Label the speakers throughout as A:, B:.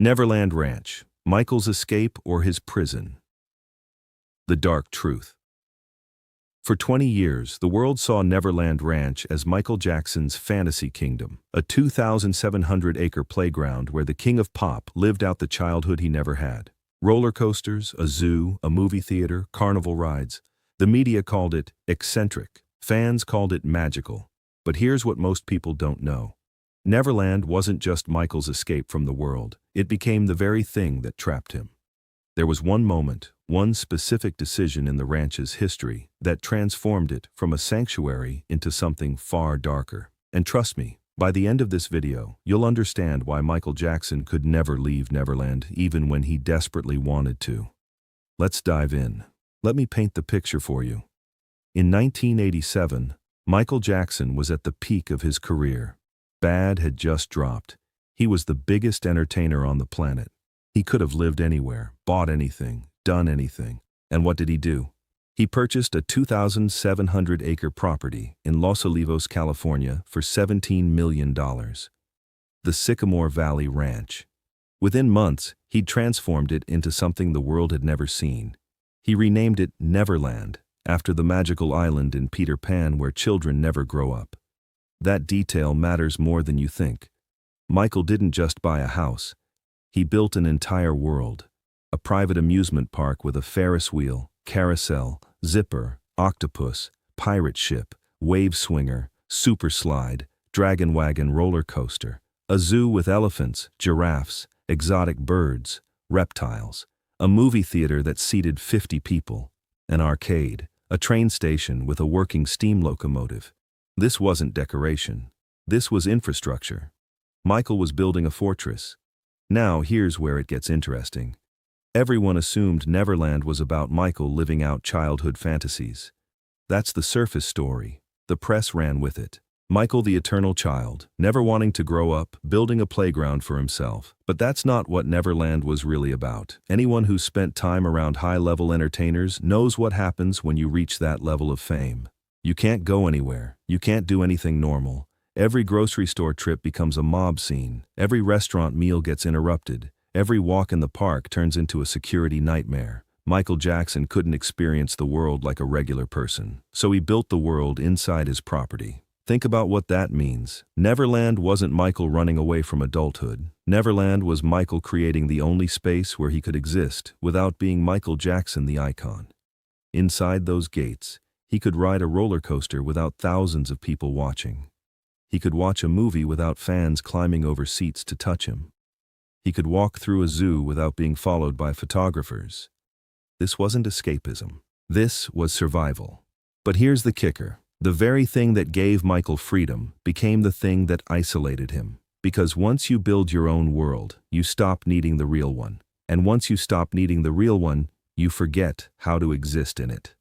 A: Neverland Ranch, Michael's escape or his prison. The dark truth. For 20 years, the world saw Neverland Ranch as Michael Jackson's fantasy kingdom, a 2,700-acre playground where the king of pop lived out the childhood he never had. Roller coasters, a zoo, a movie theater, carnival rides. The media called it eccentric. Fans called it magical. But here's what most people don't know. Neverland wasn't just Michael's escape from the world. It became the very thing that trapped him. There was one moment, one specific decision in the ranch's history that transformed it from a sanctuary into something far darker. And trust me, by the end of this video, you'll understand why Michael Jackson could never leave Neverland even when he desperately wanted to. Let's dive in. Let me paint the picture for you. In 1987, Michael Jackson was at the peak of his career. Bad had just dropped. He was the biggest entertainer on the planet. He could have lived anywhere, bought anything, done anything. And what did he do? He purchased a 2,700-acre property in Los Olivos, California for $17 million. The Sycamore Valley Ranch. Within months, he'd transformed it into something the world had never seen. He renamed it Neverland, after the magical island in Peter Pan where children never grow up. That detail matters more than you think. Michael didn't just buy a house. He built an entire world. A private amusement park with a Ferris wheel, carousel, zipper, octopus, pirate ship, wave swinger, super slide, dragon wagon roller coaster, a zoo with elephants, giraffes, exotic birds, reptiles, a movie theater that seated 50 people, an arcade, a train station with a working steam locomotive. This wasn't decoration. This was infrastructure. Michael was building a fortress. Now here's where it gets interesting. Everyone assumed Neverland was about Michael living out childhood fantasies. That's the surface story. The press ran with it. Michael the eternal child, never wanting to grow up, building a playground for himself. But that's not what Neverland was really about. Anyone who's spent time around high-level entertainers knows what happens when you reach that level of fame. You can't go anywhere. You can't do anything normal. Every grocery store trip becomes a mob scene. Every restaurant meal gets interrupted. Every walk in the park turns into a security nightmare. Michael Jackson couldn't experience the world like a regular person, so he built the world inside his property. Think about what that means. Neverland wasn't Michael running away from adulthood. Neverland was Michael creating the only space where he could exist without being Michael Jackson the icon. Inside those gates, he could ride a roller coaster without thousands of people watching. He could watch a movie without fans climbing over seats to touch him. He could walk through a zoo without being followed by photographers. This wasn't escapism. This was survival. But here's the kicker. The very thing that gave Michael freedom became the thing that isolated him. Because once you build your own world, you stop needing the real one. And once you stop needing the real one, you forget how to exist in it.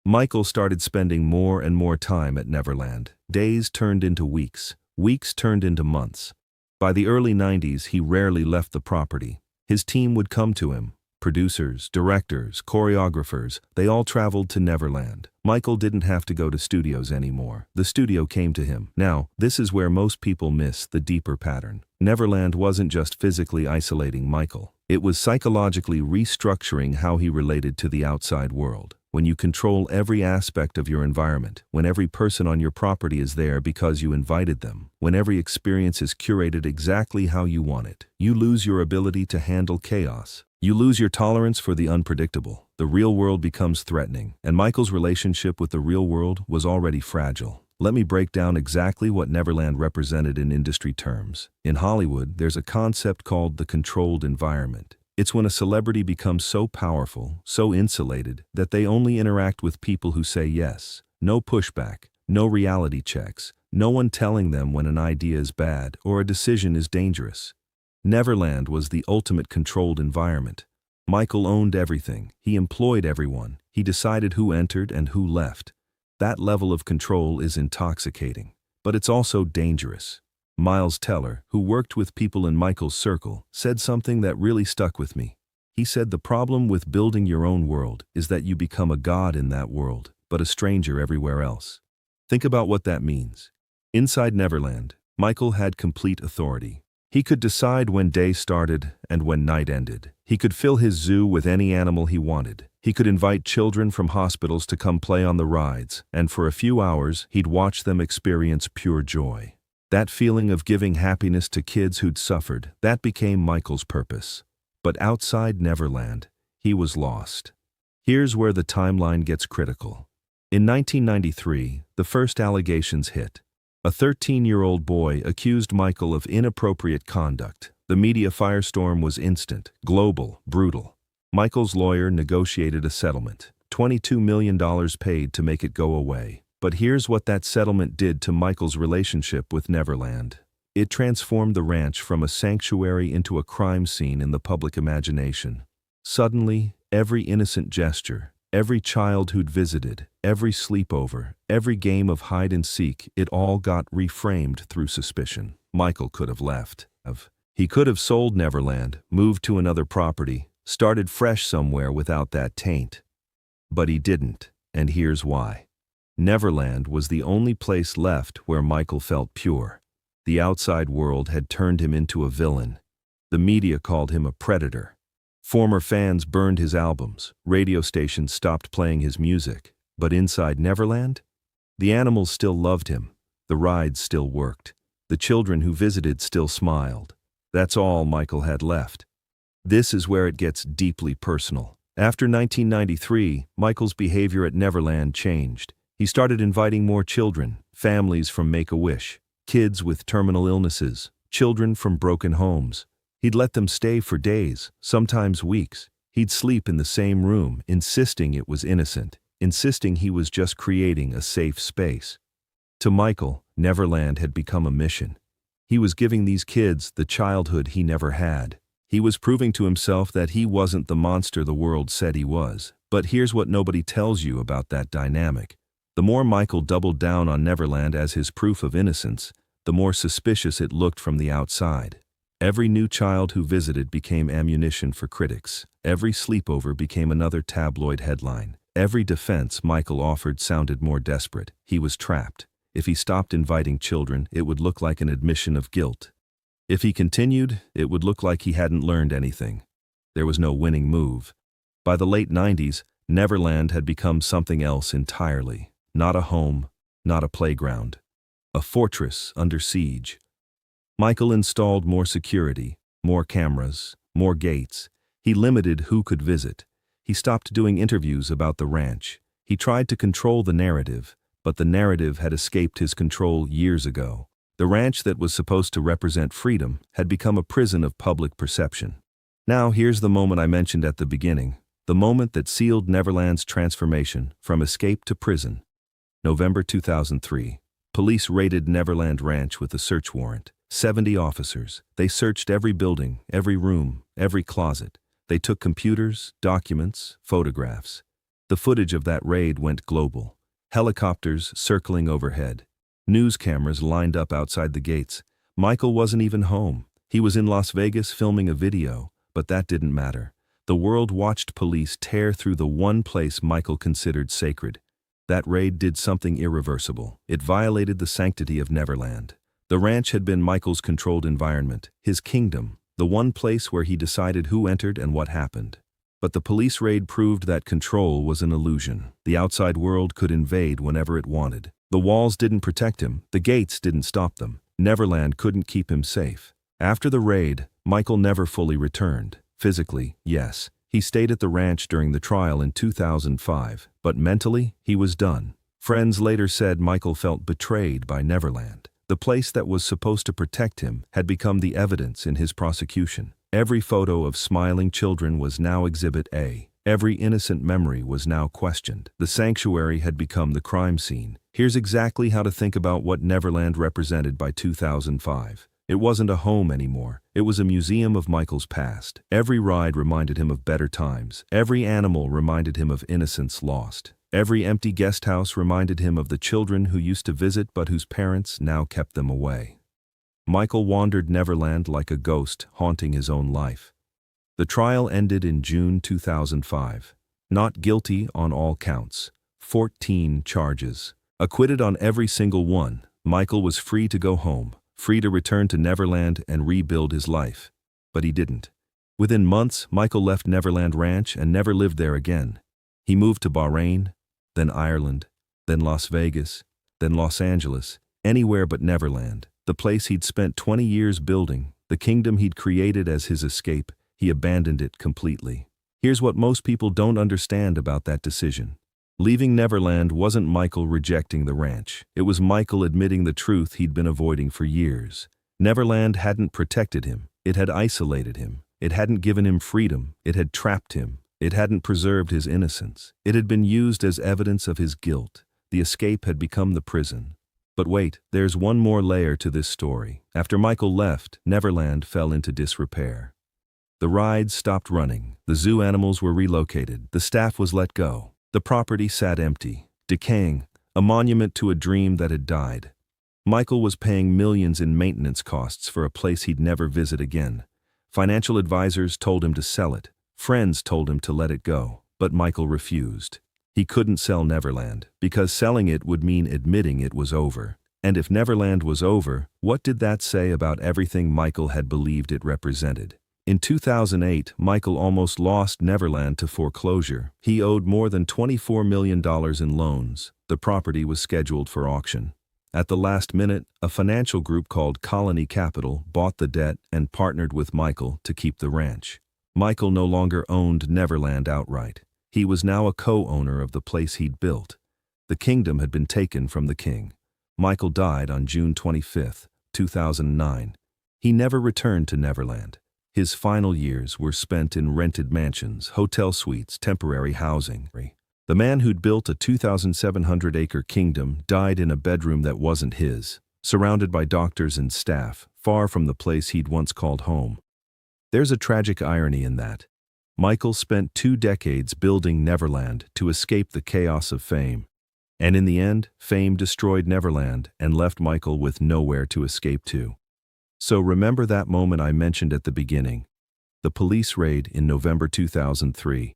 A: Michael started spending more and more time at Neverland. Days turned into weeks. Weeks turned into months. By the early 90s, he rarely left the property. His team would come to him. Producers, directors, choreographers, they all traveled to Neverland. Michael didn't have to go to studios anymore. The studio came to him. Now, this is where most people miss the deeper pattern. Neverland wasn't just physically isolating Michael. It was psychologically restructuring how he related to the outside world. When you control every aspect of your environment, when every person on your property is there because you invited them, when every experience is curated exactly how you want it, you lose your ability to handle chaos. You lose your tolerance for the unpredictable. The real world becomes threatening, and Michael's relationship with the real world was already fragile. Let me break down exactly what Neverland represented in industry terms. In Hollywood, there's a concept called the controlled environment. It's when a celebrity becomes so powerful, so insulated, that they only interact with people who say yes. No pushback, no reality checks, no one telling them when an idea is bad or a decision is dangerous. Neverland was the ultimate controlled environment. Michael owned everything. He employed everyone. He decided who entered and who left. That level of control is intoxicating, but it's also dangerous. Miles Teller, who worked with people in Michael's circle, said something that really stuck with me. He said the problem with building your own world is that you become a god in that world, but a stranger everywhere else. Think about what that means. Inside Neverland, Michael had complete authority. He could decide when day started and when night ended. He could fill his zoo with any animal he wanted. He could invite children from hospitals to come play on the rides, and for a few hours, he'd watch them experience pure joy. That feeling of giving happiness to kids who'd suffered, that became Michael's purpose. But outside Neverland, he was lost. Here's where the timeline gets critical. In 1993, the first allegations hit. A 13-year-old boy accused Michael of inappropriate conduct. The media firestorm was instant, global, brutal. Michael's lawyer negotiated a settlement, $22 million paid to make it go away. But here's what that settlement did to Michael's relationship with Neverland. It transformed the ranch from a sanctuary into a crime scene in the public imagination. Suddenly, every innocent gesture, every child who'd visited, every sleepover, every game of hide-and-seek, it all got reframed through suspicion. Michael could have left. He could have sold Neverland, moved to another property, started fresh somewhere without that taint. But he didn't, and here's why. Neverland was the only place left where Michael felt pure. The outside world had turned him into a villain. The media called him a predator. Former fans burned his albums, radio stations stopped playing his music. But inside Neverland, the animals still loved him, the rides still worked, the children who visited still smiled. That's all Michael had left. This is where it gets deeply personal. After 1993, Michael's behavior at Neverland changed. He started inviting more children, families from Make-A-Wish, kids with terminal illnesses, children from broken homes. He'd let them stay for days, sometimes weeks. He'd sleep in the same room, insisting it was innocent, insisting he was just creating a safe space. To Michael, Neverland had become a mission. He was giving these kids the childhood he never had. He was proving to himself that he wasn't the monster the world said he was. But here's what nobody tells you about that dynamic. The more Michael doubled down on Neverland as his proof of innocence, the more suspicious it looked from the outside. Every new child who visited became ammunition for critics. Every sleepover became another tabloid headline. Every defense Michael offered sounded more desperate. He was trapped. If he stopped inviting children, it would look like an admission of guilt. If he continued, it would look like he hadn't learned anything. There was no winning move. By the late 90s, Neverland had become something else entirely. Not a home, not a playground. A fortress under siege. Michael installed more security, more cameras, more gates. He limited who could visit. He stopped doing interviews about the ranch. He tried to control the narrative, but the narrative had escaped his control years ago. The ranch that was supposed to represent freedom had become a prison of public perception. Now here's the moment I mentioned at the beginning, the moment that sealed Neverland's transformation from escape to prison. November 2003. Police raided Neverland Ranch with a search warrant. 70 officers. They searched every building, every room, every closet. They took computers, documents, photographs. The footage of that raid went global. Helicopters circling overhead. News cameras lined up outside the gates. Michael wasn't even home. He was in Las Vegas filming a video, but that didn't matter. The world watched police tear through the one place Michael considered sacred. That raid did something irreversible. It violated the sanctity of Neverland. The ranch had been Michael's controlled environment, his kingdom, the one place where he decided who entered and what happened. But the police raid proved that control was an illusion. The outside world could invade whenever it wanted. The walls didn't protect him, the gates didn't stop them. Neverland couldn't keep him safe. After the raid, Michael never fully returned. Physically, yes. He stayed at the ranch during the trial in 2005, but mentally, he was done. Friends later said Michael felt betrayed by Neverland. The place that was supposed to protect him had become the evidence in his prosecution. Every photo of smiling children was now Exhibit A. Every innocent memory was now questioned. The sanctuary had become the crime scene. Here's exactly how to think about what Neverland represented by 2005. It wasn't a home anymore. It was a museum of Michael's past. Every ride reminded him of better times. Every animal reminded him of innocence lost. Every empty guest house reminded him of the children who used to visit but whose parents now kept them away. Michael wandered Neverland like a ghost, haunting his own life. The trial ended in June 2005. Not guilty on all counts. 14 charges. Acquitted on every single one, Michael was free to go home. free to return to Neverland and rebuild his life. But he didn't. Within months, Michael left Neverland Ranch and never lived there again. He moved to Bahrain, then Ireland, then Las Vegas, then Los Angeles, anywhere but Neverland, the place he'd spent 20 years building, the kingdom he'd created as his escape. He abandoned it completely. Here's what most people don't understand about that decision. Leaving Neverland wasn't Michael rejecting the ranch. It was Michael admitting the truth he'd been avoiding for years. Neverland hadn't protected him. It had isolated him. It hadn't given him freedom. It had trapped him. It hadn't preserved his innocence. It had been used as evidence of his guilt. The escape had become the prison. But wait, there's one more layer to this story. After Michael left, Neverland fell into disrepair. The rides stopped running. The zoo animals were relocated. The staff was let go. The property sat empty, decaying, a monument to a dream that had died. Michael was paying millions in maintenance costs for a place he'd never visit again. Financial advisors told him to sell it. Friends told him to let it go. But Michael refused. He couldn't sell Neverland, because selling it would mean admitting it was over. And if Neverland was over, what did that say about everything Michael had believed it represented? In 2008, Michael almost lost Neverland to foreclosure. He owed more than $24 million in loans. The property was scheduled for auction. At the last minute, a financial group called Colony Capital bought the debt and partnered with Michael to keep the ranch. Michael no longer owned Neverland outright. He was now a co-owner of the place he'd built. The kingdom had been taken from the king. Michael died on June 25, 2009. He never returned to Neverland. His final years were spent in rented mansions, hotel suites, temporary housing. The man who'd built a 2,700-acre kingdom died in a bedroom that wasn't his, surrounded by doctors and staff, far from the place he'd once called home. There's a tragic irony in that. Michael spent 2 decades building Neverland to escape the chaos of fame. And in the end, fame destroyed Neverland and left Michael with nowhere to escape to. So remember that moment I mentioned at the beginning, the police raid in November 2003.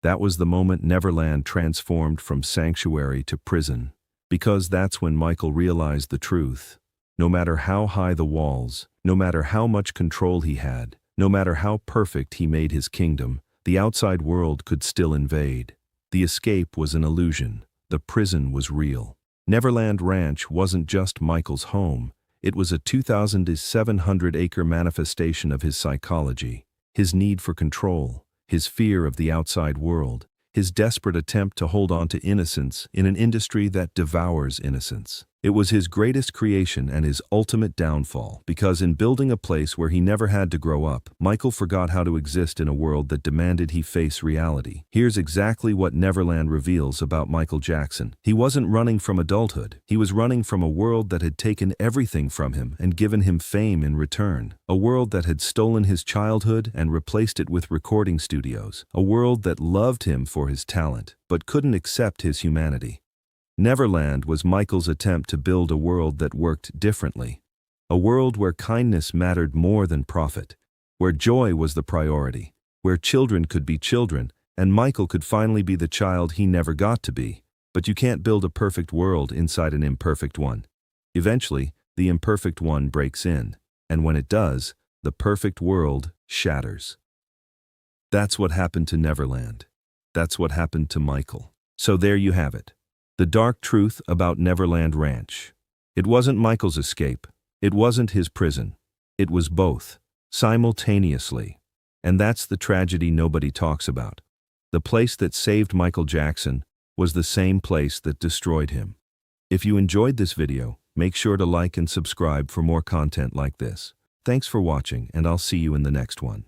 A: That was the moment Neverland transformed from sanctuary to prison, because that's when Michael realized the truth. No matter how high the walls, no matter how much control he had, no matter how perfect he made his kingdom, the outside world could still invade. The escape was an illusion. The prison was real. Neverland Ranch wasn't just Michael's home. It was a 2,700-acre manifestation of his psychology, his need for control, his fear of the outside world, his desperate attempt to hold on to innocence in an industry that devours innocence. It was his greatest creation and his ultimate downfall, because in building a place where he never had to grow up, Michael forgot how to exist in a world that demanded he face reality. Here's exactly what Neverland reveals about Michael Jackson. He wasn't running from adulthood. He was running from a world that had taken everything from him and given him fame in return. A world that had stolen his childhood and replaced it with recording studios. A world that loved him for his talent, but couldn't accept his humanity. Neverland was Michael's attempt to build a world that worked differently. A world where kindness mattered more than profit, where joy was the priority, where children could be children, and Michael could finally be the child he never got to be. But you can't build a perfect world inside an imperfect one. Eventually, the imperfect one breaks in, and when it does, the perfect world shatters. That's what happened to Neverland. That's what happened to Michael. So there you have it. The dark truth about Neverland Ranch. It wasn't Michael's escape. It wasn't his prison. It was both, simultaneously. And that's the tragedy nobody talks about. The place that saved Michael Jackson was the same place that destroyed him. If you enjoyed this video, make sure to like and subscribe for more content like this. Thanks for watching, and I'll see you in the next one.